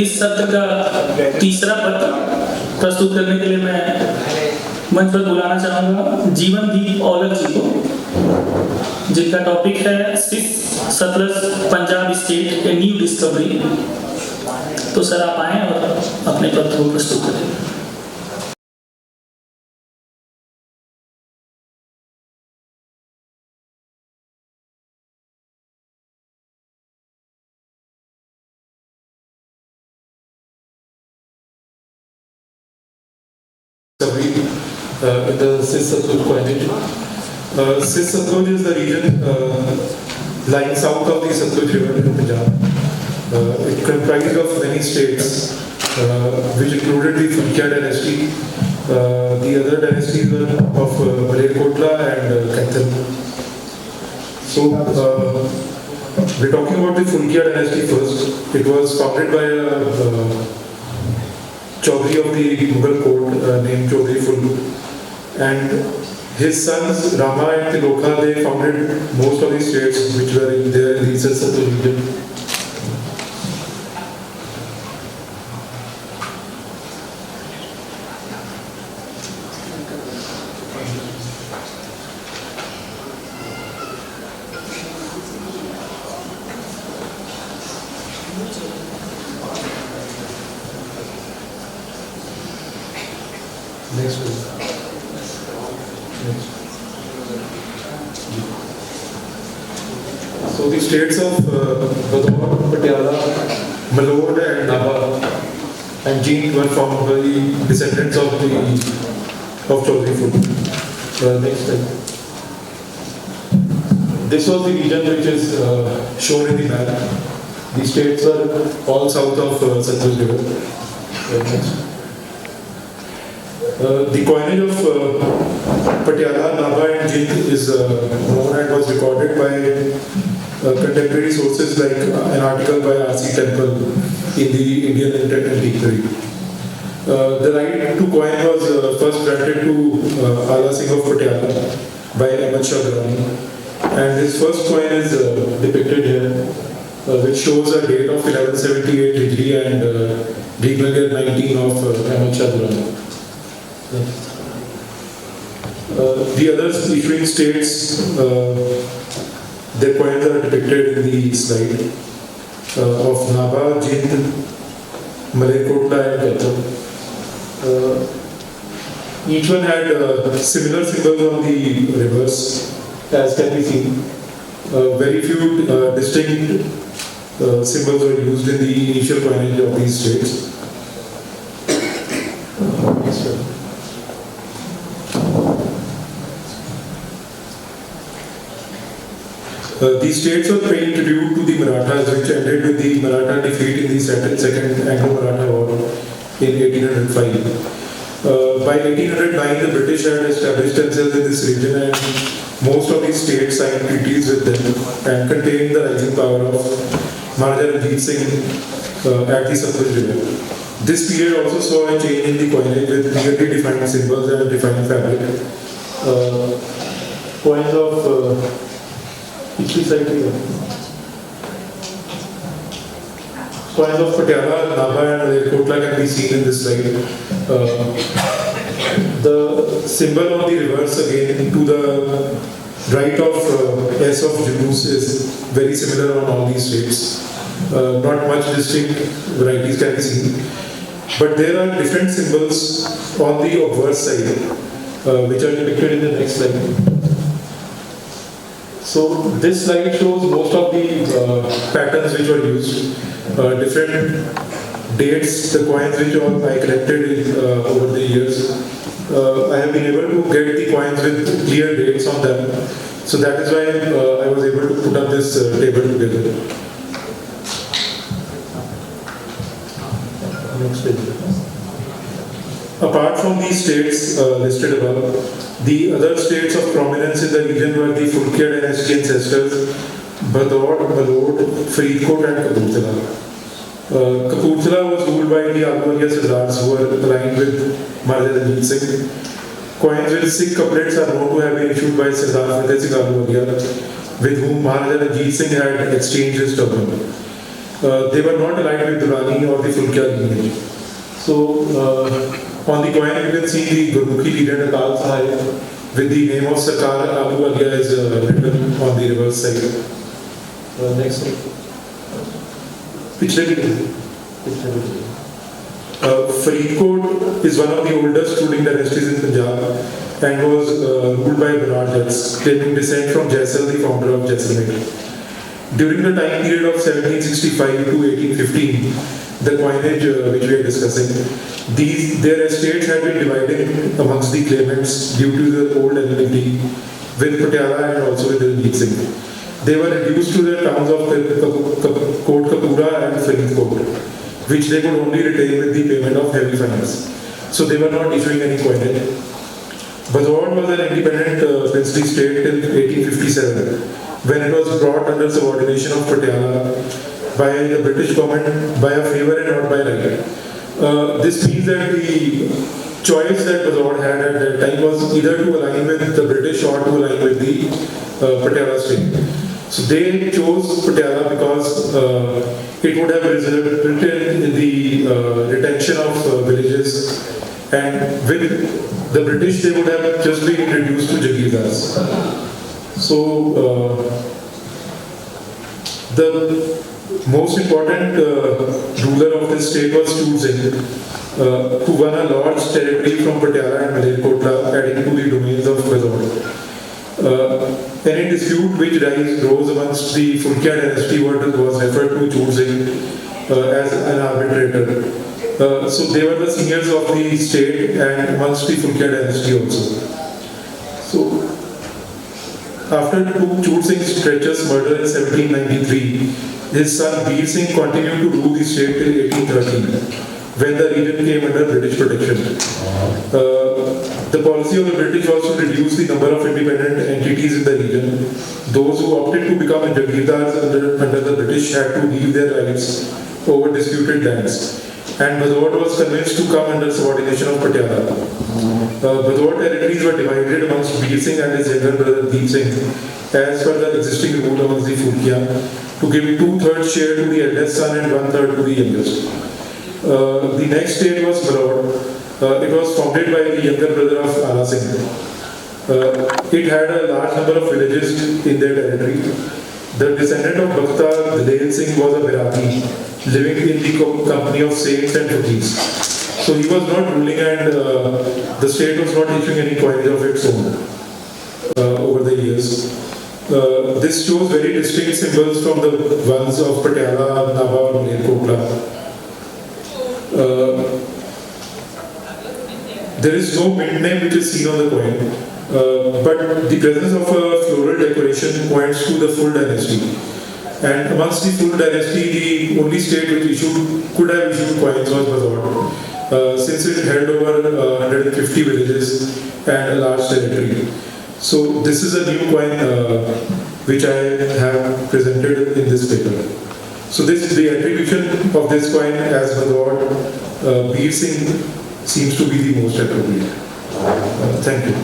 इस सत्र का तीसरा पत्र प्रस्तुत करने के लिए मैं मंच पर बुलाना चाहूंगा जीवनदीप औलख जी को, जिनका टॉपिक है six Sutlej Punjab state a new discovery. तो सर आप आए और अपने पत्र को प्रस्तुत करें। In the Sis-Satluj coinage. Sis-Satluj is the region lying south of the Satluj River in Punjab. It comprised of many states, which included the Fulkya dynasty. The other dynasties were of Malerkotla and Kaithal. So, we're talking about the Fulkya dynasty first. It was founded by a Chaudhary of the Mughal court named Chaudhary Ful, and his sons Rama and Tilokha, they founded most of the states which were in the recess of the region. Next one. So the states of Badaur, Patiala, Malod and Nabha and Jeend were formed by the descendants of Chaudhary Ful. Next slide. This was the region which is shown in the map. The states are all south of Satluj River. Next. The coinage of Patiala, Nabha and Jeend is known and was recorded by contemporary sources like an article by R.C. Temple in the Indian Antiquary. The right to coin was first granted to Ala Singh of Patiala by Ahmad Shah Durrani, and his first coin is depicted here, which shows a date of 1178 Hijri and regal year 19 of Ahmad Shah Durrani. The other issuing states, their coins are depicted in the slide of Nabha, Jeend, Malerkotla and Kaithal. Each one had similar symbols on the reverse, as can be seen. Very few distinct symbols were used in the initial coinage of these states. These states were paying tribute to the Marathas, which ended with the Maratha defeat in the Second Anglo-Maratha War in 1805. By 1809, the British had established themselves in this region, and most of these states signed treaties with them and contained the rising power of Maharaja Ranjit Singh at the Satluj River. This period also saw a change in the coinage with clearly defined symbols and defined fabric. Coins of coins of Patiala, Nabha and Malerkotla can be seen in this slide. The symbol on the reverse again to the right of S of Julus is very similar on all these states. Not much distinct varieties can be seen. But there are different symbols on the obverse side, which are depicted in the next slide. So this slide shows most of the patterns which were used, different dates, the coins which I collected over the years. I have been able to get the coins with clear dates on them, so that is why I was able to put up this table together. Next page. Apart from these states listed above, the other states of prominence in the region were the Fulkya dynasty ancestors, Badaur, Malod, Faridkot and Kapurthala. Kapurthala was ruled by the Almoria Sirdars who were aligned with Maharaja Ranjit Singh. Coins with Sikh couplets are known to have been issued by Sirdar Fateh Singh Almoria, with whom Maharaja Ranjit Singh had exchanged his turban. They were not aligned with Durrani or the Fulkya lineage. So, on the coin you can see the Gurmukhi leader Akal Sahib with the name of Sarkar Ahluwalia is written on the reverse side. Next slide. Faridkot is one of the oldest ruling dynasties in Punjab and was ruled by Bernard Jats, claiming descent from Jaisal, the founder of Jaisalmer. During the time period of 1765 to 1815, the coinage which we are discussing, their estates had been divided amongst the claimants due to the old enmity with Patiala and also with Ranjit Singh. They were reduced to the towns of Kot Kapura and Faridkot, which they could only retain with the payment of heavy fines. So they were not issuing any coinage. Bazawad was an independent princely state till 1857, when it was brought under subordination of Patiala by the British government by a favour and not by right. This means that the choice that Bazawad had at that time was either to align with the British or to align with the Patiala state. So they chose Patiala because it would have resulted in the retention of villages, and with the British they would have just been introduced to Jagirdars. So the most important ruler of this state was Chur Singh, who won a large territory from Patiala and Malerkotla, adding to the domains of Bazawad. Any dispute which rose amongst the Fulkya dynasty was referred to Chur Singh as an arbitrator. So they were the seniors of the state and amongst the Fulkya dynasty also. So after Chur Singh's treacherous murder in 1793, his son Bir Singh continued to rule the state till 1813, when the region came under British protection. The policy of the British was to reduce the number of independent entities in the region. Those who opted to become Jagirdars under the British had to leave their rights over disputed lands. And Bazawad was convinced to come under subordination of Patiala. Bazawad territories were divided amongst Bir Singh and his younger brother Deep Singh, as per the existing rule amongst the Fulkya, to give 2/3 share to the eldest son and 1/3 to the youngest. The next state was Balod. It was founded by the younger brother of Ala Singh. It had a large number of villages in their territory. The descendant of Bakhta, Dalel Singh, was a Bairati, living in the company of saints and faqirs. So he was not ruling, and the state was not issuing any coinage of its own over the years. This shows very distinct symbols from the ones of Patiala, Nava, and Malerkotla. There is no mint name which is seen on the coin, but the presence of a floral decoration points to the full dynasty. And amongst the full dynasty, the only state which could have issued coins was Bazawad, since it held over 150 villages and a large territory. So this is a new coin which I have presented in this paper. So the attribution of this coin as Bazawad Bir Singh seems to be the most appropriate. Thank you.